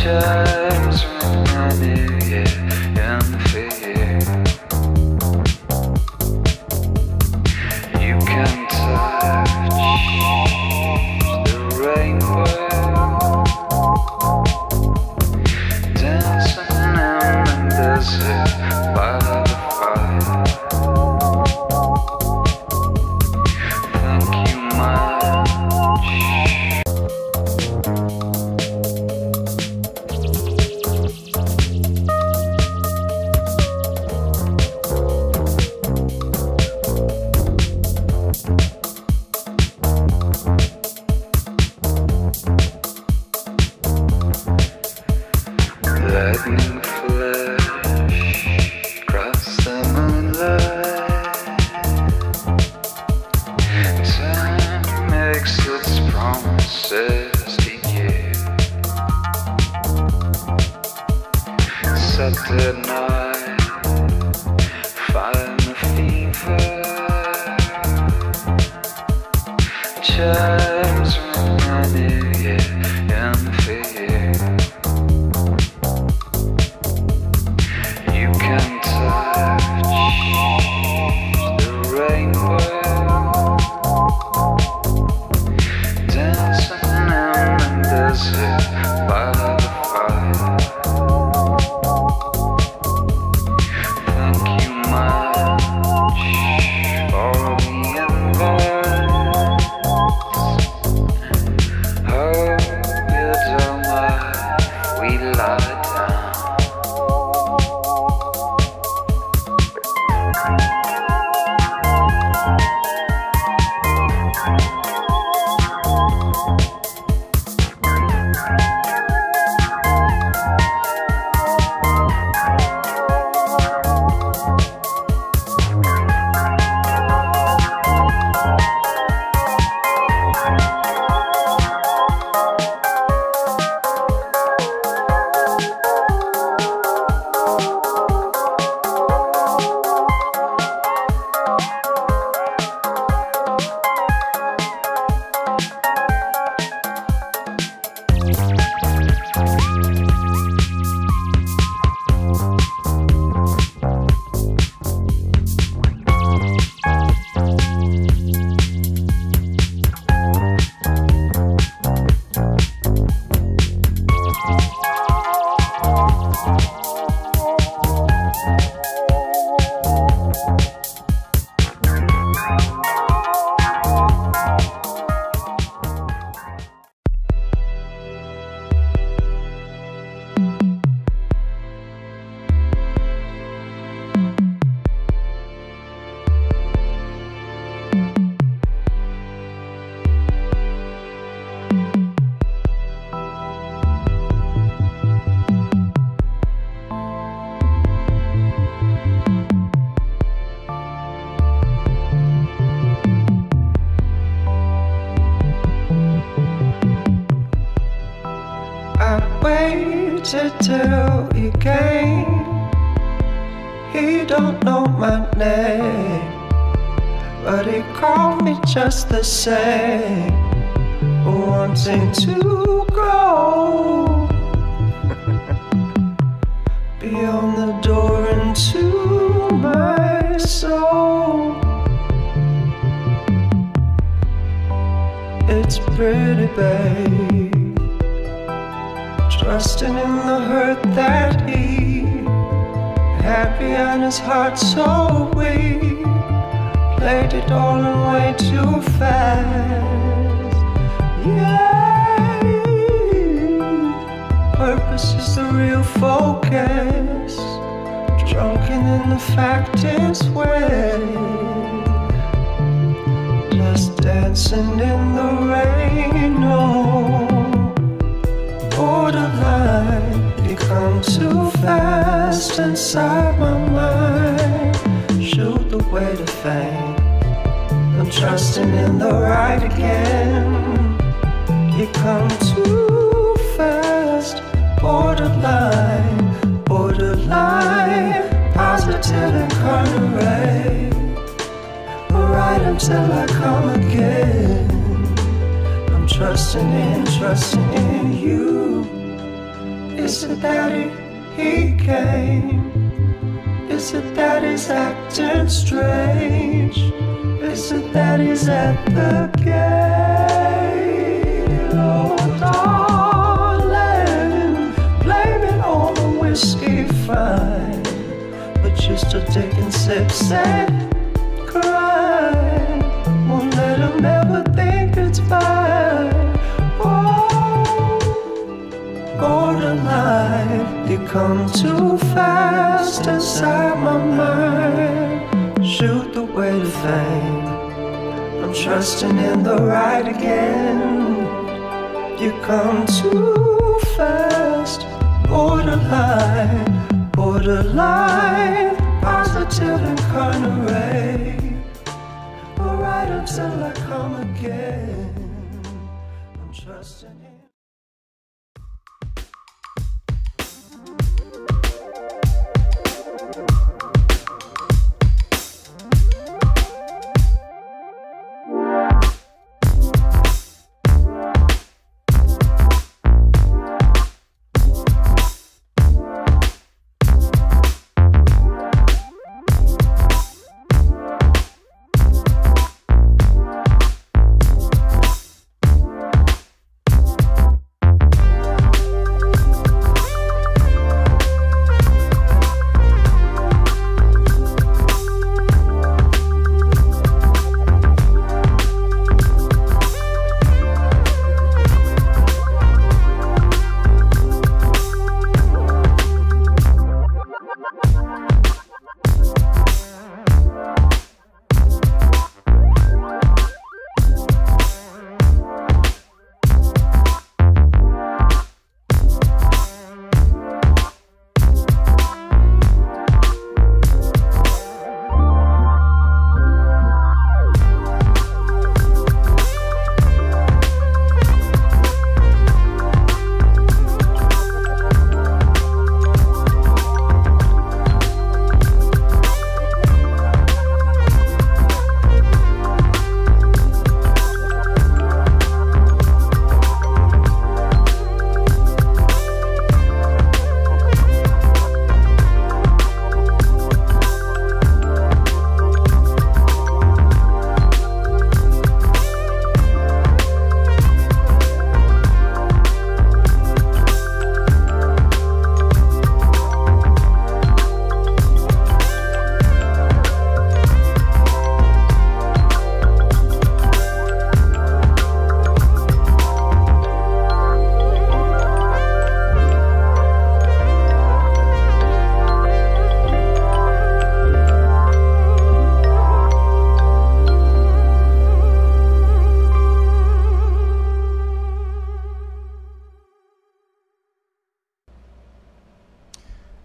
Chimes ring my new year and fear. You can touch the rainbow, dancing in the desert by the fire. Thank you much. Lightning flash across the moonlight. Time makes its promises to you. Saturday night, find the fever. Chimes ring my new year and fear. You can touch the rainbow, dancing in the desert by the fire. Thank you much for the invite. Hope you don't mind if we lie down. Waited till he came. He don't know my name, but he called me just the same, wanting to go beyond the door into my soul. It's pretty, babe, trusting in the hurt that he had behind his heart so weak. Played it all in way too fast. Yeah, purpose is the real focus. Drunken in the fact is way. Just dancing in the rain, no. Borderline, you come too fast inside my mind. Shoot the way to fame. I'm trusting in the right again. You come too fast. Borderline, borderline, positive incarnate. Right until I come again. I'm trusting in you. Is it that he came? Is it that he's acting strange? Is it that he's at the gate? Oh, darling, blame it on the whiskey fine. But you still taking sips and crying. Won't let him ever think it's fine. Oh, borderline, you come too fast inside my mind. Shoot the way to fame. I'm trusting in the right again. You come too fast. Borderline, borderline, positive incarnate. All right until I come again. I'm trusting in.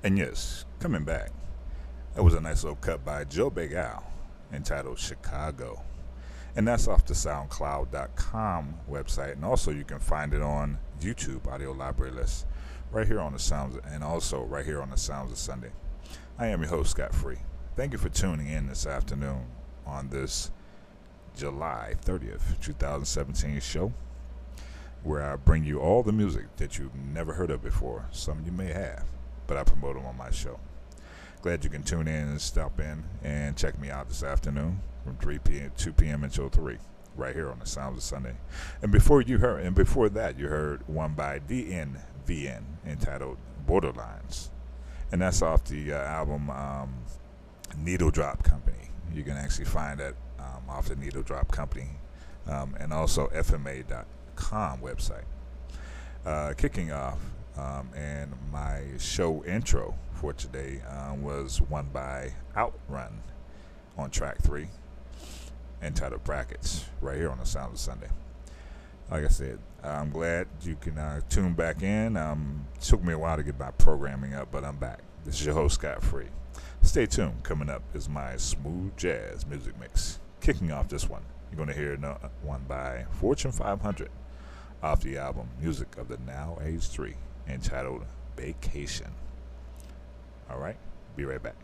And yes, coming back, that was a nice little cut by Joe Big Al entitled Chicago. And that's off the SoundCloud.com website. And also you can find it on YouTube, audio library list, right here on the Sounds, and also right here on the Sounds of Sunday. I am your host, Scott Free. Thank you for tuning in this afternoon on this July 30th, 2017 show, where I bring you all the music that you've never heard of before. Some you may have, but I promote them on my show. Glad you can tune in and stop in and check me out this afternoon from 2 p.m. until 3, right here on the Sounds of Sunday. And before that, you heard one by DNVN entitled Borderlines, and that's off the album Needle Drop Company. You can actually find that off the Needle Drop Company, and also FMA.com website. Kicking off, and my show intro for today was one by Outrun on track 3, entitled Brackets, right here on the Sounds of Sunday. Like I said, I'm glad you can tune back in. Took me a while to get my programming up, but I'm back. This is your host, Scott Free. Stay tuned. Coming up is my smooth jazz music mix. Kicking off this one, you're going to hear one by Fortune 500 off the album Music of the Now Age 3, entitled Vacation. All right, be right back.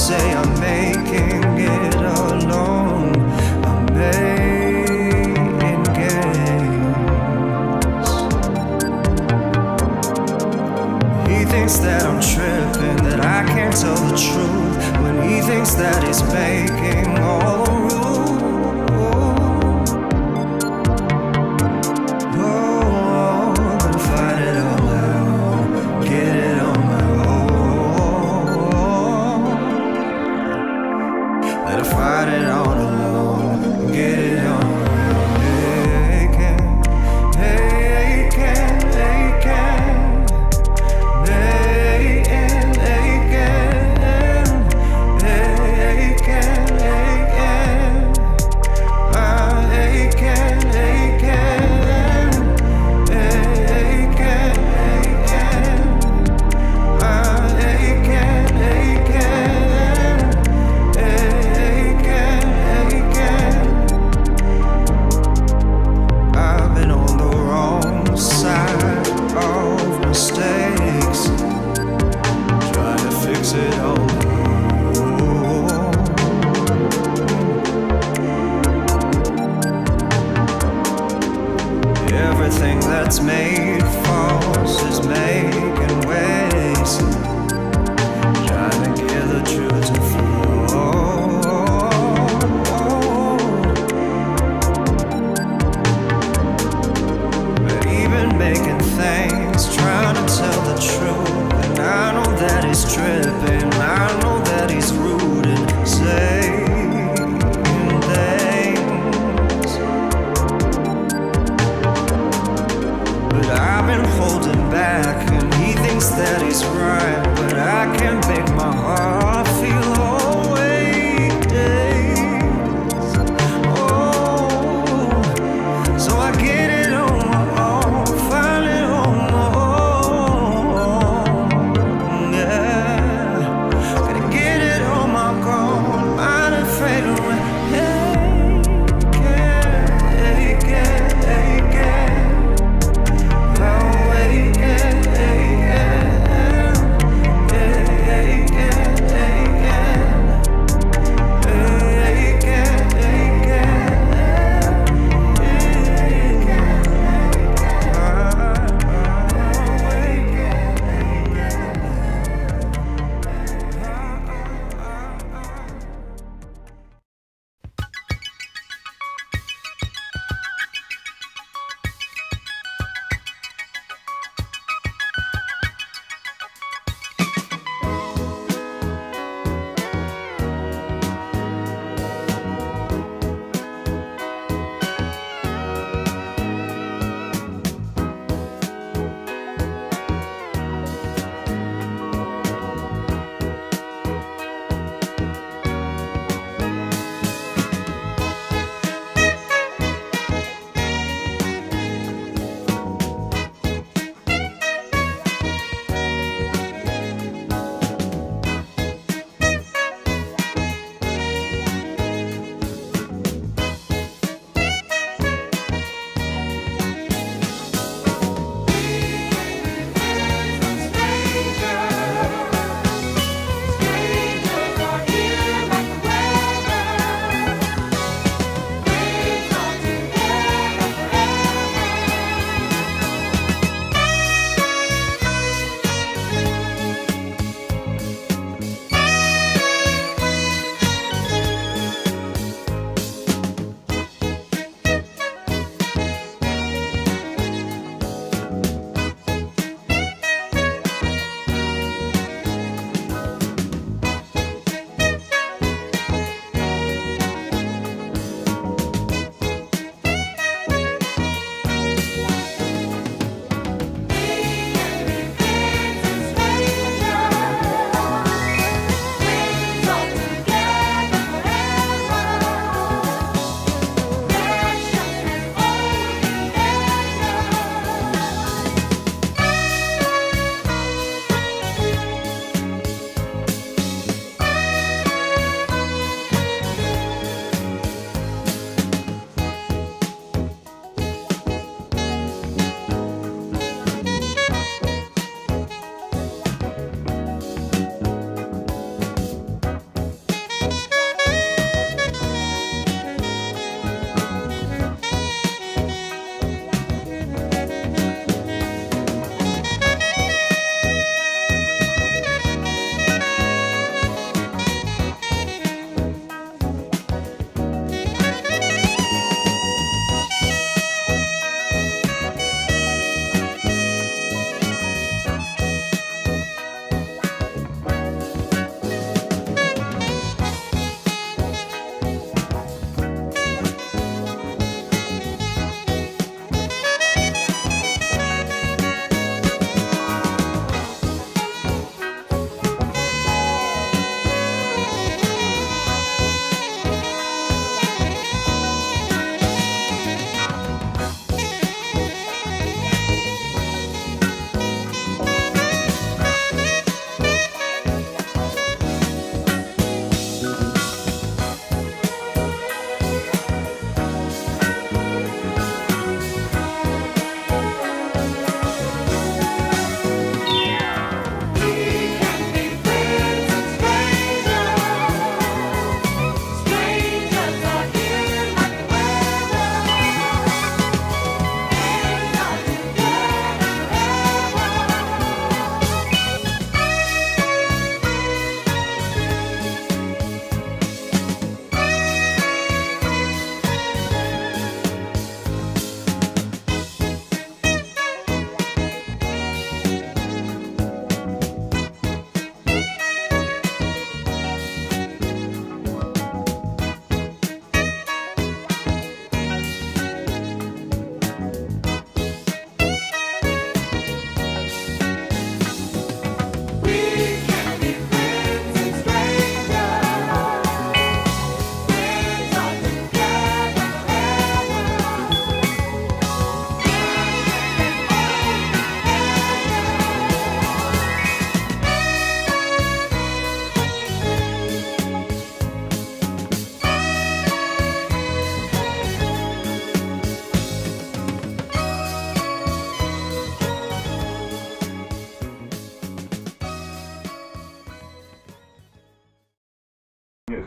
say I'm making it alone. I'm making games. He thinks that I'm tripping, that I can't tell the truth, when he thinks that he's making all the rules.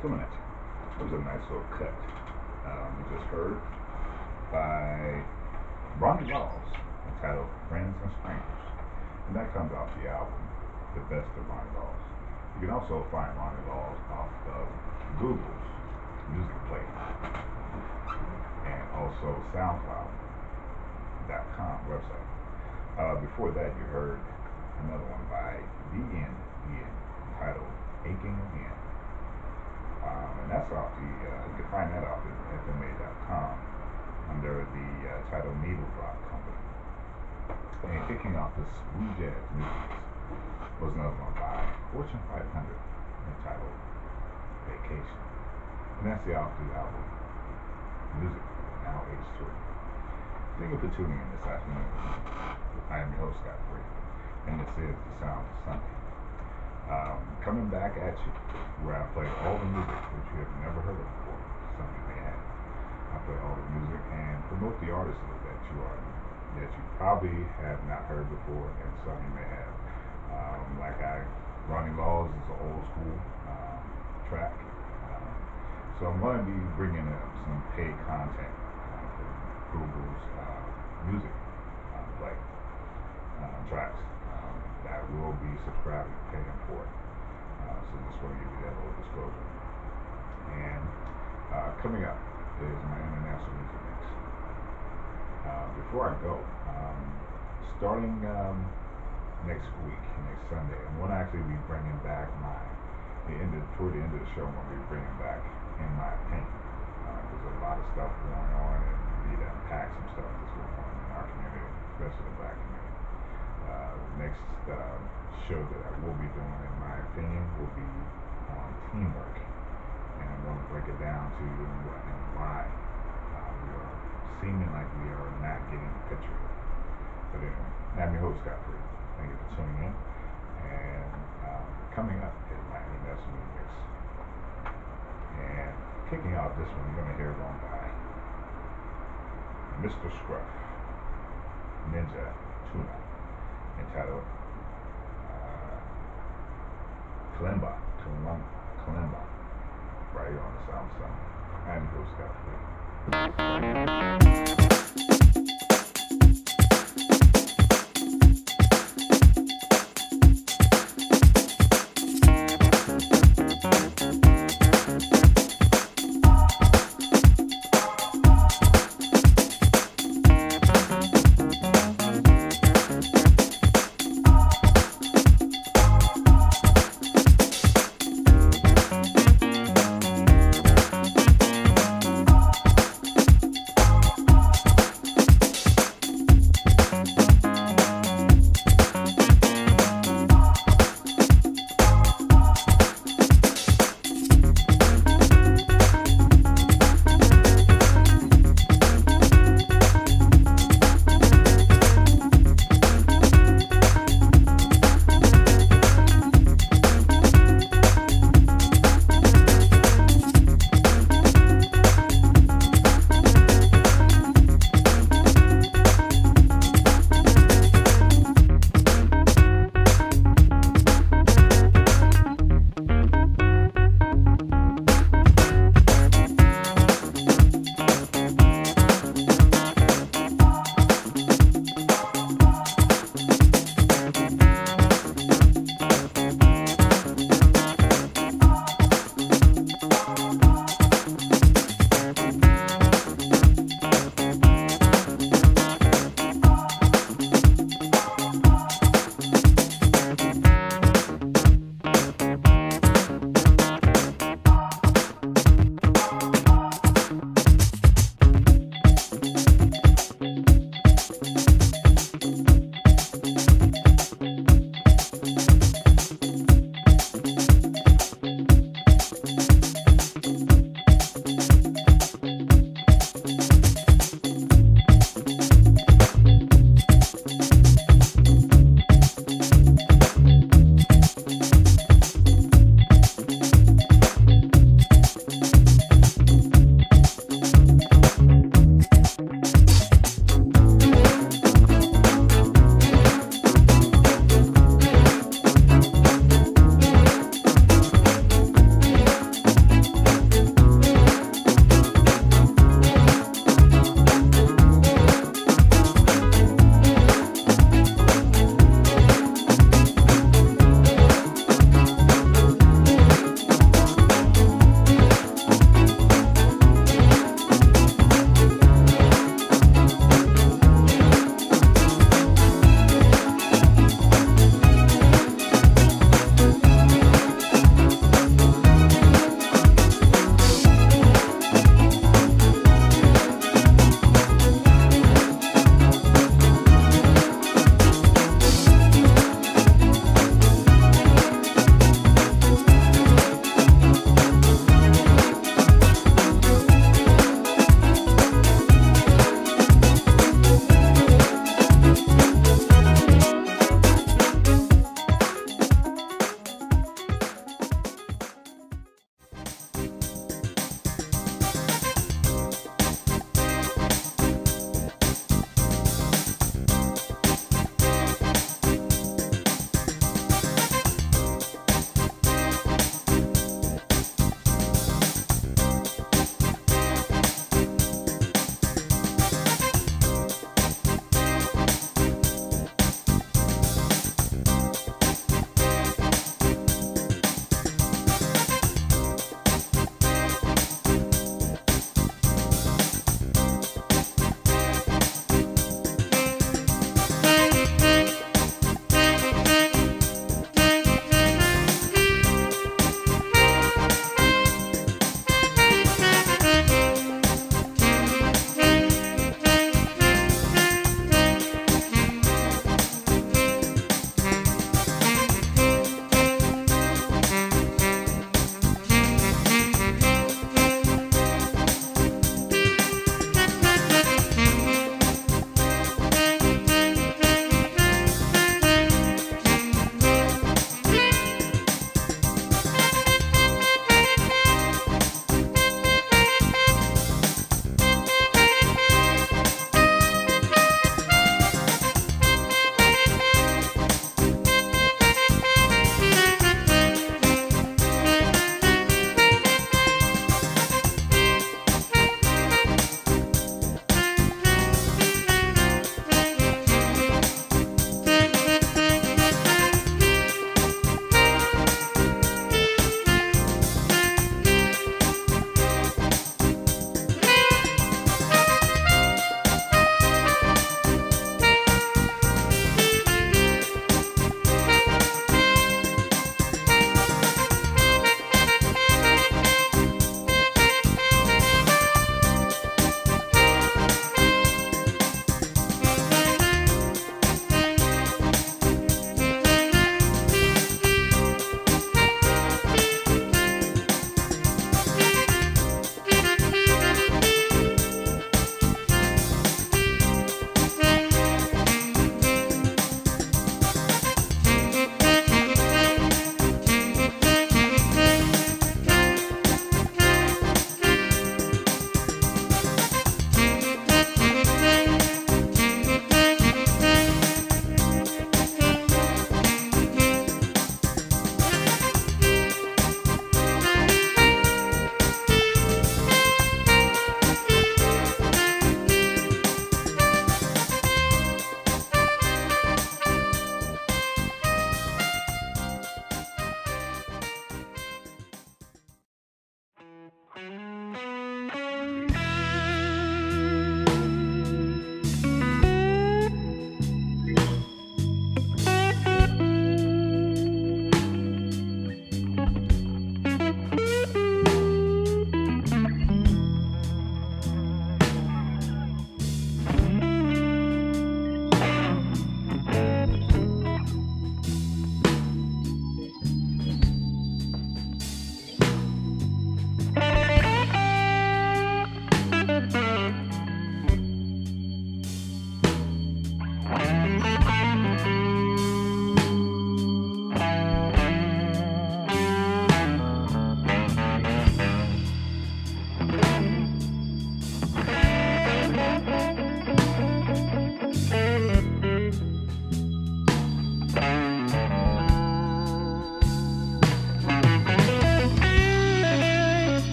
coming at you. It was a nice little cut. We just heard by Ronnie Laws entitled Friends and Strangers. And that comes off the album, The Best of Ronnie Laws. You can also find Ronnie Laws off of Google's Music Play and also SoundCloud.com website. Before that, you heard another one by Ian entitled Aching Again. And that's off the, you can find that off at FMA.com under the title Needle Drop Company. And kicking off this smooth jazz music was another one by Fortune 500 entitled Vacation. And that's the off the album Music Now Age 3. Thank you for tuning in this afternoon. I am your host, Scott Free, and this is The Sound of Sunday. Coming back at you, where I play all the music which you have never heard of before, some you may have. I play all the music and promote the artists that you probably have not heard before, and some you may have. Ronnie Laws is an old school track. So I'm going to be bringing up some paid content from Google's music play tracks that will be subscribing and paying for it. So just want to give you that little disclosure. And coming up is my international music mix. Before I go, starting next week, next Sunday, I'm going to actually be bringing back toward the end of the show, I'm going to be bringing back In My Opinion. There's a lot of stuff going on, and we need to unpack some stuff that's going on in our community, especially the black community. Next show that I will be doing, in my opinion, will be on teamwork, and I'm going to break it down to you what and why we are seeming like we are not getting the picture. But anyway, I'm your host, Scott Free. Thank you for tuning in, and coming up is my international mix. And kicking off this one, you're going to hear one by Mr. Scruff, Ninja Tuna, entitled Kalimba, right here on the Sound Sunday. I'm your host, Scott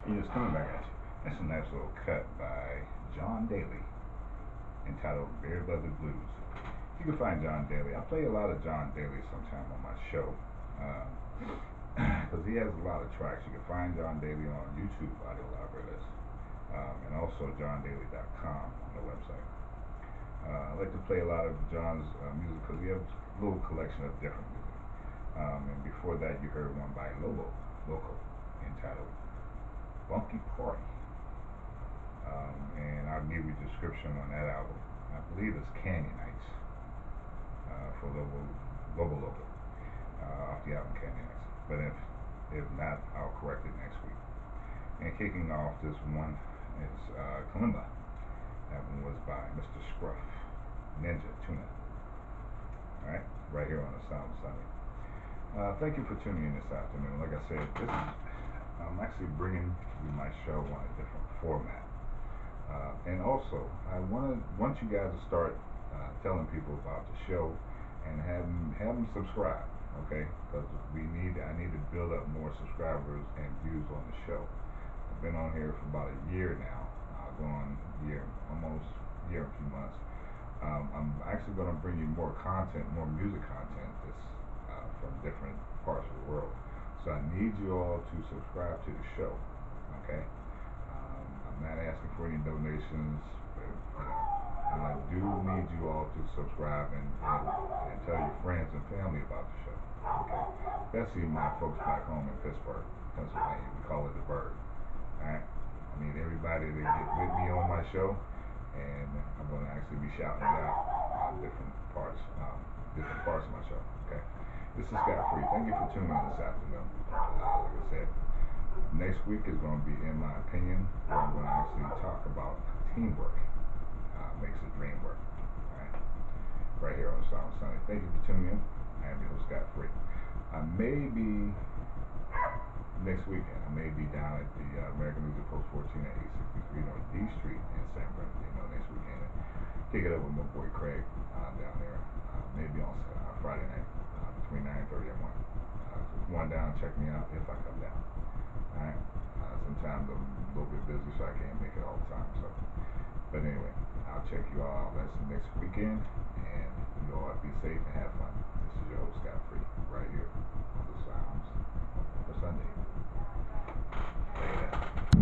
Just coming back at you. That's a nice little cut by John Daly entitled Beer Leather Blues. You can find John Daly. I play a lot of John Daly sometime on my show because he has a lot of tracks. You can find John Daly on YouTube Audio Library List and also johndaly.com on the website. I like to play a lot of John's music because he has a little collection of different music. And before that, you heard one by Loco entitled Funky Party. And I'll give you a description on that album. I believe it's Canyon Nights for Lobo off the album Canyon Nights. But if not, I'll correct it next week. And kicking off this one is Kalimba. That one was by Mr. Scruff, Ninja Tuna. Alright, right here on the Sound Sunday. Thank you for tuning in this afternoon. Like I said, I'm actually bringing you my show on a different format. And also, I want you guys to start telling people about the show and have them subscribe, okay? Because I need to build up more subscribers and views on the show. I've been on here for about a year now, almost a year and a few months. I'm actually going to bring you more content, more music content that's from different parts of the world. So I need you all to subscribe to the show, okay? I'm not asking for any donations, but I do need you all to subscribe and tell your friends and family about the show, okay? Especially my folks back home in Pittsburgh, Pennsylvania. We call it the Bird, alright? I need everybody to get with me on my show, and I'm going to actually be shouting it out on different parts of my show, okay? This is Scott Free. Thank you for tuning in this afternoon. Like I said, next week is going to be, in my opinion, where I'm going to actually talk about teamwork. Makes the dream work. Alright? Right here on Sound Sunday. Thank you for tuning in. I am your host, Scott Free. I may be, next weekend, I may be down at the American Music Post 14 at 863 North D Street in San Bernardino next weekend. Kick it up with my boy Craig down there. Maybe on Friday night. Between 9:30 and 1. So come on down, check me out if I come down. Alright? Sometimes I'm a little bit busy, so I can't make it all the time. But anyway, I'll check you all out next weekend, and you all be safe and have fun. This is your host, Scott Free, right here on the Sounds for Sunday. Later.